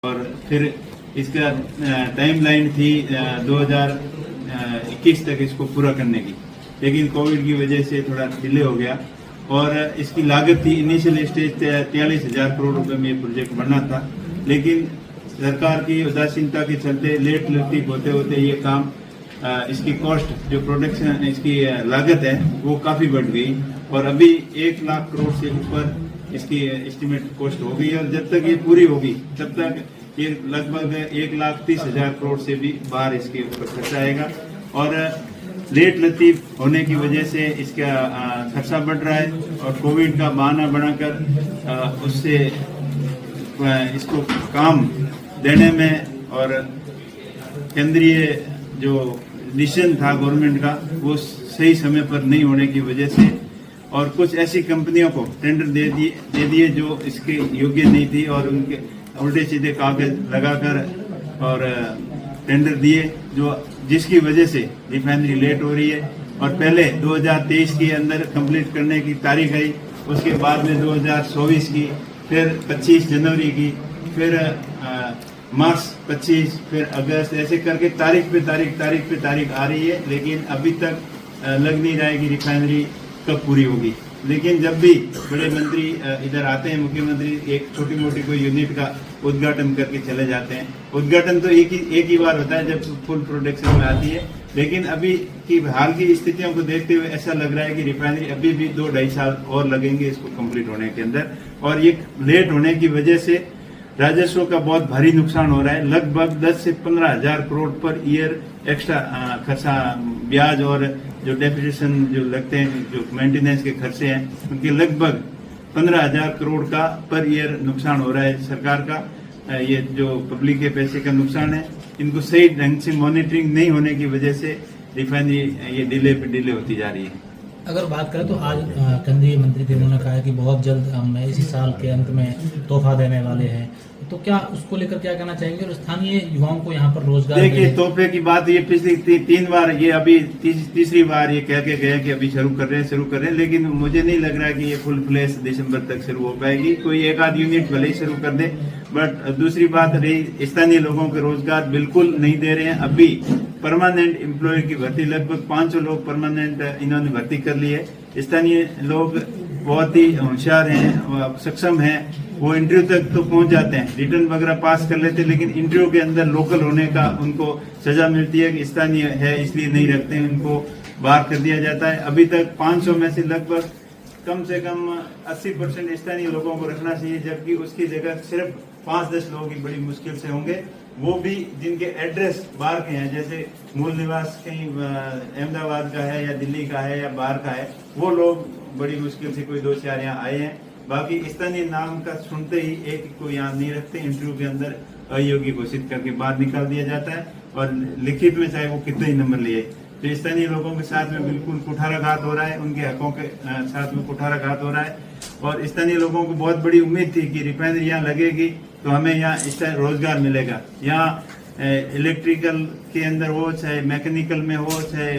और फिर इसका टाइमलाइन थी 2021 तक इसको पूरा करने की, लेकिन कोविड की वजह से थोड़ा डिले हो गया और इसकी लागत थी इनिशियल स्टेज 43,000 करोड़ रुपए में ये प्रोजेक्ट बनना था, लेकिन सरकार की उदासीनता के चलते लेट लतीफ होते होते ये काम इसकी कॉस्ट जो प्रोडक्शन इसकी लागत है वो काफी बढ़ गई और अभी 1 लाख करोड़ से ऊपर इसकी एस्टिमेट कॉस्ट हो गई और जब तक ये पूरी होगी तब तक ये लगभग 1,30,000 करोड़ से भी बाहर इसके ऊपर खर्चा आएगा और लेट लतीफ होने की वजह से इसका खर्चा बढ़ रहा है और कोविड का बहाना बनाकर उससे इसको काम देने में और केंद्रीय जो डिसीजन था गवर्नमेंट का वो सही समय पर नहीं होने की वजह से और कुछ ऐसी कंपनियों को टेंडर दे दिए जो इसके योग्य नहीं थी और उनके उल्टे सीधे कागज लगाकर और टेंडर दिए जो जिसकी वजह से रिफाइनरी लेट हो रही है और पहले 2023 के अंदर कंप्लीट करने की तारीख आई, उसके बाद में 2024 की, फिर 25 जनवरी की, फिर मार्च 25, फिर अगस्त, ऐसे करके तारीख पे तारीख आ रही है, लेकिन अभी तक लग नहीं रहा है कि रिफाइनरी कब पूरी होगी। लेकिन जब भी बड़े मंत्री इधर आते हैं, मुख्यमंत्री एक छोटी मोटी कोई यूनिट का उद्घाटन करके चले जाते हैं। उद्घाटन तो एक ही बार होता है जब फुल प्रोडक्शन में आती है, लेकिन अभी की हाल की स्थितियों को देखते हुए ऐसा लग रहा है कि रिफाइनरी अभी भी 2-2.5 साल और लगेंगे इसको कंप्लीट होने के अंदर और ये लेट होने की वजह से राजस्व का बहुत भारी नुकसान हो रहा है। लगभग 10 से 15,000 करोड़ पर ईयर एक्स्ट्रा खर्चा, ब्याज और जो डेप्रिसिएशन जो लगते हैं, जो मेंटेनेंस के खर्चे हैं, उनके लगभग 15,000 करोड़ का पर ईयर नुकसान हो रहा है सरकार का। ये जो पब्लिक के पैसे का नुकसान है, इनको सही ढंग से मॉनिटरिंग नहीं होने की वजह से रिफाइनरी ये डिले होती जा रही है। अगर बात करें तो आज केंद्रीय मंत्री थे, उन्होंने कहा है कि बहुत जल्द हम इसी साल के अंत में तोहफा देने वाले हैं, तो क्या उसको लेकर क्या कहना चाहेंगे और स्थानीय युवाओं को यहाँ पर रोजगार? देखिए, तोहफे की बात ये पिछली 3 बार, ये अभी तीसरी बार ये कह के गए कि अभी शुरू कर रहे हैं, लेकिन मुझे नहीं लग रहा कि ये फुल फ्लैश दिसंबर तक शुरू हो पाएगी। कोई एक आध यूनिट भले ही शुरू कर दे, बट दूसरी बात रही, स्थानीय लोगों को रोजगार बिल्कुल नहीं दे रहे हैं। अभी परमानेंट एम्प्लॉय की भर्ती लगभग 500 लोग परमानेंट इन्होंने भर्ती कर ली है। स्थानीय लोग बहुत ही होशियार हैं, सक्षम हैं, वो इंटरव्यू तक तो पहुंच जाते हैं, रिटर्न वगैरह पास कर लेते हैं, लेकिन इंटरव्यू के अंदर लोकल होने का उनको सजा मिलती है कि स्थानीय है इसलिए नहीं रखते हैं, उनको बाहर कर दिया जाता है। अभी तक 500 में से लगभग कम से कम 80% स्थानीय लोगों को रखना चाहिए, जबकि उसकी जगह सिर्फ 5-10 लोग ही बड़ी मुश्किल से होंगे, वो भी जिनके एड्रेस बाहर के हैं, जैसे मूल निवास कहीं अहमदाबाद का है या दिल्ली का है या बाहर का है, वो लोग बड़ी मुश्किल से कोई 2-4 यहाँ आए हैं। बाकी स्थानीय नाम का सुनते ही एक को यहाँ नहीं रखते, इंटरव्यू के अंदर अयोग्य घोषित करके बाहर निकाल दिया जाता है और लिखित में चाहे वो कितने ही नंबर लिए। तो स्थानीय लोगों के साथ में बिल्कुल कुठाराघात हो रहा है, उनके हकों के साथ में कुठाराघात हो रहा है और स्थानीय लोगों को बहुत बड़ी उम्मीद थी कि रिफाइनरी यहाँ लगेगी तो हमें यहाँ इस रोजगार मिलेगा। यहाँ इलेक्ट्रिकल के अंदर हो, चाहे मैकेनिकल में हो, चाहे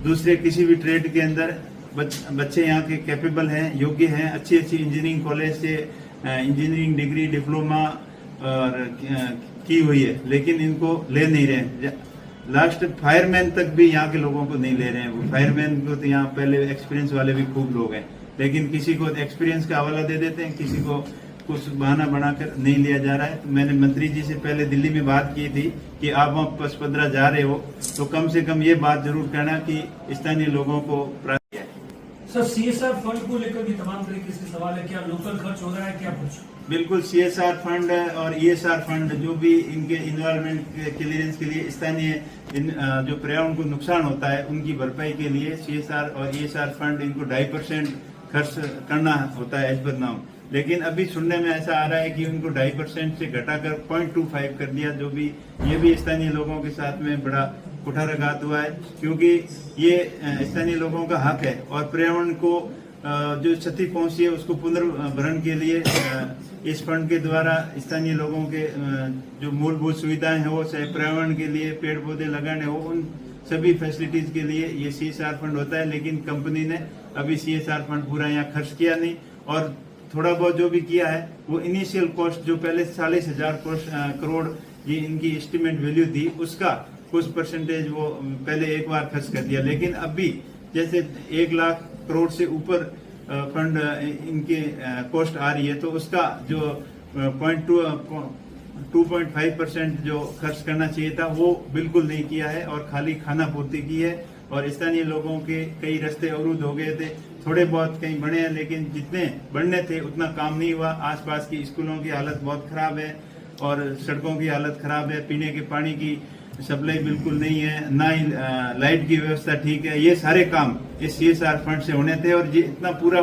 दूसरे किसी भी ट्रेड के अंदर बच्चे यहाँ के कैपेबल हैं, योग्य हैं, अच्छी इंजीनियरिंग कॉलेज से इंजीनियरिंग डिग्री, डिप्लोमा और की हुई है, लेकिन इनको ले नहीं रहे। लास्ट फायरमैन तक भी यहाँ के लोगों को नहीं ले रहे हैं। वो फायरमैन को तो यहाँ पहले एक्सपीरियंस वाले भी खूब लोग हैं, लेकिन किसी को एक्सपीरियंस का हवाला दे देते हैं, किसी को कुछ बहाना बनाकर नहीं लिया जा रहा है। तो मैंने मंत्री जी से पहले दिल्ली में बात की थी कि आप वहाँ पचपदरा जा रहे हो तो कम से कम ये बात जरूर कहना कि स्थानीय लोगों को प्राप्त है। सर, सीएसआर फंड को लेकर भी तमाम तरीके से सवाल है, क्या लोकल खर्च हो रहा है, क्या कुछ? बिल्कुल, सीएसआर फंड और ईएसआर फंड जो भी इनके इन्वायरमेंट क्लियरेंस के लिए स्थानीय जो पर्यावरण को नुकसान होता है उनकी भरपाई के लिए सीएसआर और ईएसआर फंड इनको 2.5% खर्च करना होता है एज पर नाम, लेकिन अभी सुनने में ऐसा आ रहा है कि उनको 2.5% से घटाकर 0.25 कर दिया, जो भी ये भी स्थानीय लोगों के साथ में बड़ा कुठाराघात हुआ है, क्योंकि ये स्थानीय लोगों का हक है और पर्यावरण को जो क्षति पहुंची है उसको पुनर्भरण के लिए इस फंड के द्वारा स्थानीय लोगों के जो मूलभूत सुविधाएं हैं वो, चाहे पर्यावरण के लिए पेड़ पौधे लगाने हो, उन सभी फैसिलिटीज के लिए ये सीएसआर फंड होता है। लेकिन कंपनी ने अभी सीएसआर फंड पूरा यहाँ खर्च किया नहीं और थोड़ा बहुत जो भी किया है वो इनिशियल कॉस्ट जो पहले 40,000 करोड़ ये इनकी एस्टिमेट वैल्यू थी उसका कुछ परसेंटेज वो पहले एक बार खर्च कर दिया, लेकिन अभी जैसे 1 लाख करोड़ से ऊपर फंड इनके कॉस्ट आ रही है तो उसका जो 2.5% जो खर्च करना चाहिए था वो बिल्कुल नहीं किया है और खाली खाना पूर्ति की है। और स्थानीय लोगों के कई रास्ते अवरुद्ध हो गए थे, थोड़े बहुत कहीं बने हैं लेकिन जितने बढ़ने थे उतना काम नहीं हुआ। आसपास की स्कूलों की हालत बहुत खराब है और सड़कों की हालत खराब है, पीने के पानी की सप्लाई बिल्कुल नहीं है, ना ही लाइट की व्यवस्था ठीक है। ये सारे काम इस CSR फंड से होने थे और ये इतना पूरा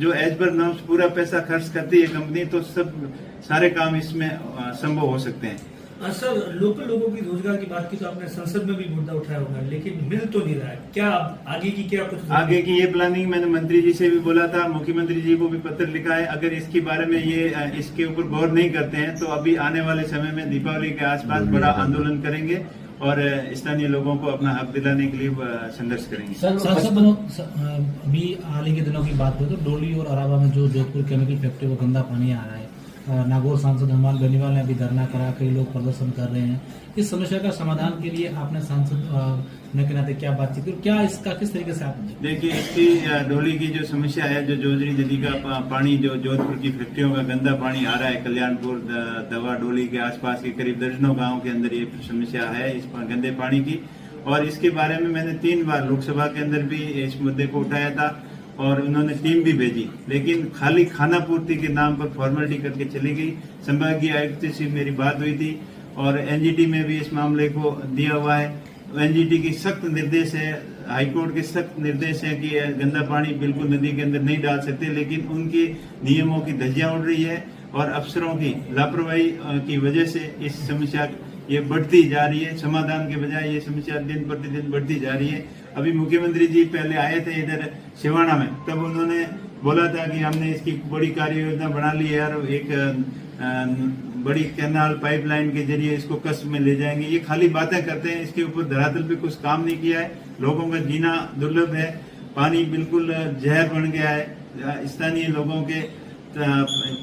जो एज पर नॉर्म्स पूरा पैसा खर्च करती है कंपनी तो सब सारे काम इसमें संभव हो सकते हैं। सर, लोकल लोगों की रोजगार की बात की तो आपने संसद में भी मुद्दा उठाया होगा, लेकिन मिल तो नहीं रहा है। क्या आगे की क्या कुछ आगे की ये प्लानिंग मैंने मंत्री जी से भी बोला था, मुख्यमंत्री जी को भी पत्र लिखा है। अगर इसके बारे में ये इसके ऊपर गौर नहीं करते हैं तो अभी आने वाले समय में दीपावली के आसपास बड़ा आंदोलन करेंगे और स्थानीय लोगों को अपना हक दिलाने के लिए संघर्ष करेंगे। अभी हाल ही के दिनों की बात करें तो डोली और अराबा में जो जोधपुर केमिकल फैक्ट्री को गंदा पानी आ रहा है, नागौर सांसद हनुमान बेनीवाल ने अभी धरना करा, कई लोग प्रदर्शन कर रहे हैं। इस समस्या का समाधान के लिए आपने सांसद होने के नाते क्या बातचीत की, क्या इसका किस तरीके से आप देखिए, इसकी डोली की जो समस्या है, जो जोजरी नदी का पानी जो जोधपुर की फैक्ट्रियों का गंदा पानी आ रहा है, कल्याणपुर दवा डोली के आसपास के करीब दर्जनों गाँव के अंदर ये समस्या है इस गंदे पानी की। और इसके बारे में मैंने 3 बार लोकसभा के अंदर भी इस मुद्दे को उठाया था और उन्होंने टीम भी भेजी, लेकिन खाली खाना पूर्ति के नाम पर फॉर्मेलिटी करके चली गई। संभागीय आयुक्त से मेरी बात हुई थी और NGT में भी इस मामले को दिया हुआ है। NGT की सख्त निर्देश है, हाईकोर्ट के सख्त निर्देश है कि गंदा पानी बिल्कुल नदी के अंदर नहीं डाल सकते, लेकिन उनके नियमों की धज्जियां उड़ रही है और अफसरों की लापरवाही की वजह से इस समस्या ये बढ़ती जा रही है। समाधान के बजाय ये समस्या दिन प्रतिदिन बढ़ती जा रही है। अभी मुख्यमंत्री जी पहले आए थे इधर सिवाना में, तब उन्होंने बोला था कि हमने इसकी बड़ी कार्य योजना बना ली है और एक बड़ी कैनाल पाइपलाइन के जरिए इसको कस्ब में ले जाएंगे। ये खाली बातें करते हैं, इसके ऊपर धरातल पे कुछ काम नहीं किया है। लोगों का जीना दुर्लभ है, पानी बिल्कुल जहर बन गया है। स्थानीय लोगों के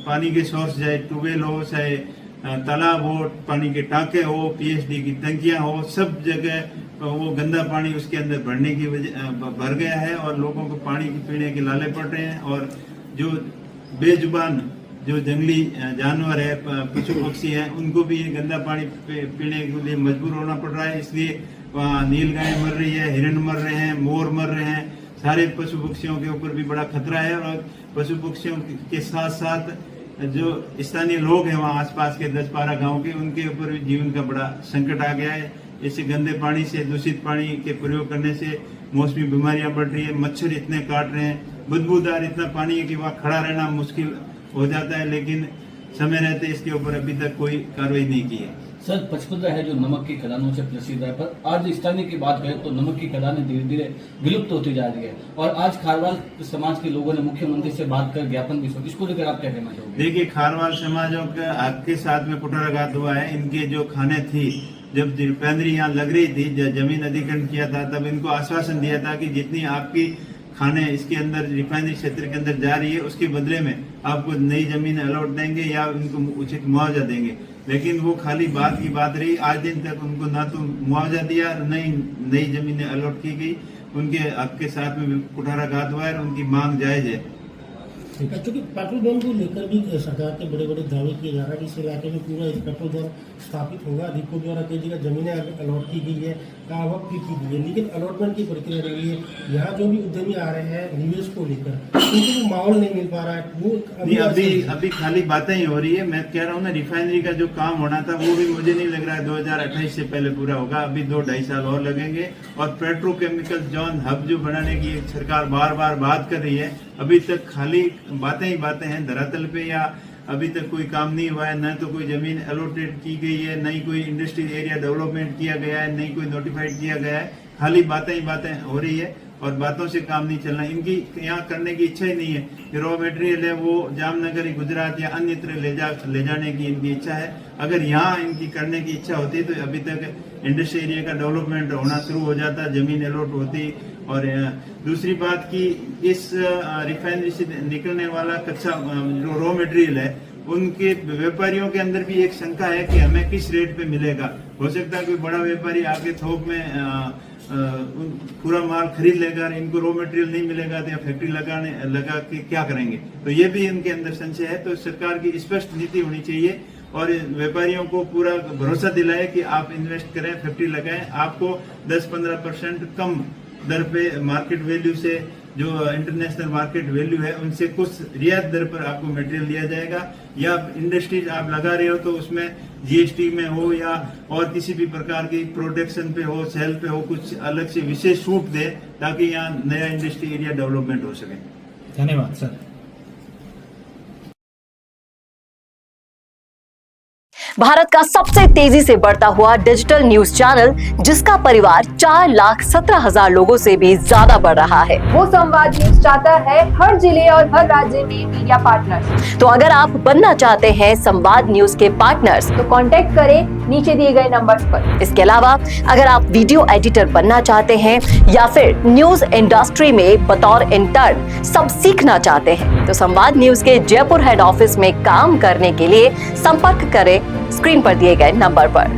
पानी के सोर्स चाहे ट्यूबवेल हो, चाहे तालाब हो, पानी के टाँके हो, PhD की टंकियां हो, सब जगह वो गंदा पानी उसके अंदर भरने की वजह भर गया है और लोगों को पानी पीने के लाले पड़ रहे हैं। और जो बेजुबान जो जंगली जानवर है, पशु पक्षी हैं, उनको भी ये गंदा पानी पीने के लिए मजबूर होना पड़ रहा है। इसलिए नील गाय मर रही है, हिरण मर रहे हैं, मोर मर रहे हैं, सारे पशु पक्षियों के ऊपर भी बड़ा खतरा है। और पशु पक्षियों के साथ साथ जो स्थानीय लोग हैं वहाँ आसपास के 10-12 गाँव के, उनके ऊपर भी जीवन का बड़ा संकट आ गया है। इस गंदे पानी से, दूषित पानी के प्रयोग करने से मौसमी बीमारियां बढ़ रही है, मच्छर इतने काट रहे हैं, बदबूदार इतना पानी है कि वहाँ खड़ा रहना मुश्किल हो जाता है, लेकिन समय रहते इसके ऊपर अभी तक कोई कार्रवाई नहीं की है। सर, पचपदरा है जो नमक की खदानों से प्रसिद्ध है, पर आज स्थानीय की बात करें तो नमक की खदानें धीरे धीरे विलुप्त होती जा रही है और आज खारवाल समाज के लोगों ने मुख्यमंत्री से बात कर ज्ञापन भी सौंपा। इसको लेकर आप क्या कहना चाहोगे? देखिए, खारवाल समाजों के हक के साथ में कुठाराघात हुआ है। इनके जो खाने थी, जब रिफाइनरी यहाँ लग रही थी, जब जमीन अधिग्रहण किया था, तब इनको आश्वासन दिया था कि जितनी आपकी खाने इसके अंदर रिफाइनरी क्षेत्र के अंदर जा रही है उसके बदले में आपको नई जमीन अलॉट देंगे या उनको उचित मुआवजा देंगे। लेकिन वो खाली बात की बात रही, आज दिन तक उनको ना तो मुआवजा दिया, नई जमीनें अलॉट की गई। उनके हक के साथ में कुठाराघात हुआ है और उनकी मांग जायज है। क्योंकि पेट्रोल पंप को लेकर भी सरकार के बड़े बड़े दावे किए जा रहा है कि इस इलाके में पूरा पेट्रोल पंप स्थापित होगा, अधिको द्वारा कई जगह जमीनें अलॉट की गई है, आवक भी की गई है, लेकिन अलॉटमेंट की प्रक्रिया रही है। यहाँ जो भी उद्यमी आ रहे हैं निवेश को लेकर, उनको भी माहौल नहीं मिल पा रहा है। वो अभी खाली बातें ही हो रही है। मैं कह रहा हूँ ना, रिफाइनरी का जो काम होना था वो भी मुझे नहीं लग रहा है 2028 से पहले पूरा होगा, अभी 2-2.5 साल और लगेंगे। और पेट्रोकेमिकल जोन हब जो बनाने की सरकार बार बार बात कर रही है, अभी तक खाली बातें ही बातें हैं धरातल पे, या अभी तक कोई काम नहीं हुआ है। न तो कोई जमीन अलॉटेड की गई है, न ही कोई इंडस्ट्रियल एरिया डेवलपमेंट किया गया है, न ही कोई नोटिफाइड किया गया है। खाली बातें ही बातें हो रही है और बातों से काम नहीं चलना। इनकी यहाँ करने की इच्छा ही नहीं है कि रॉ मटेरियल है वो जामनगर, गुजरात या अन्यत्र ले जाने की इनकी इच्छा है। अगर यहाँ इनकी करने की इच्छा होती तो अभी तक इंडस्ट्री एरिया का डेवलपमेंट होना शुरू हो जाता, जमीन अलॉट होती। और दूसरी बात की इस रिफाइनरी से निकलने वाला कच्चा जो रॉ मटेरियल है उनके व्यापारियों के अंदर भी एक शंका है कि हमें किस रेट पे मिलेगा। हो सकता है कोई बड़ा व्यापारी आके थोक में पूरा माल खरीद लेगा, इनको रॉ मटेरियल नहीं मिलेगा तो या फैक्ट्री लगा के क्या करेंगे। तो ये भी इनके अंदर संशय है। तो सरकार की स्पष्ट नीति होनी चाहिए और व्यापारियों को पूरा भरोसा दिलाए कि आप इन्वेस्ट करें, फैक्ट्री लगाएं, आपको 10-15% कम दर पे मार्केट वैल्यू से जो इंटरनेशनल मार्केट वैल्यू है उनसे कुछ रियायत दर पर आपको मटेरियल दिया जाएगा। या इंडस्ट्रीज आप लगा रहे हो तो उसमें जीएसटी में हो या और किसी भी प्रकार की प्रोटेक्शन पे हो, सेल पे हो, कुछ अलग से विशेष छूट दे ताकि यहाँ नया इंडस्ट्री एरिया डेवलपमेंट हो सके। धन्यवाद सर। भारत का सबसे तेजी से बढ़ता हुआ डिजिटल न्यूज चैनल जिसका परिवार 4,17,000 लोगों से भी ज्यादा बढ़ रहा है, वो संवाद न्यूज चाहता है हर जिले और हर राज्य में मीडिया पार्टनर्स। तो अगर आप बनना चाहते हैं संवाद न्यूज के पार्टनर्स तो कांटेक्ट करें नीचे दिए गए नंबर्स पर। इसके अलावा अगर आप वीडियो एडिटर बनना चाहते हैं या फिर न्यूज इंडस्ट्री में बतौर इंटर्न सब सीखना चाहते हैं तो संवाद न्यूज के जयपुर हेड ऑफिस में काम करने के लिए संपर्क करें स्क्रीन पर दिए गए नंबर पर।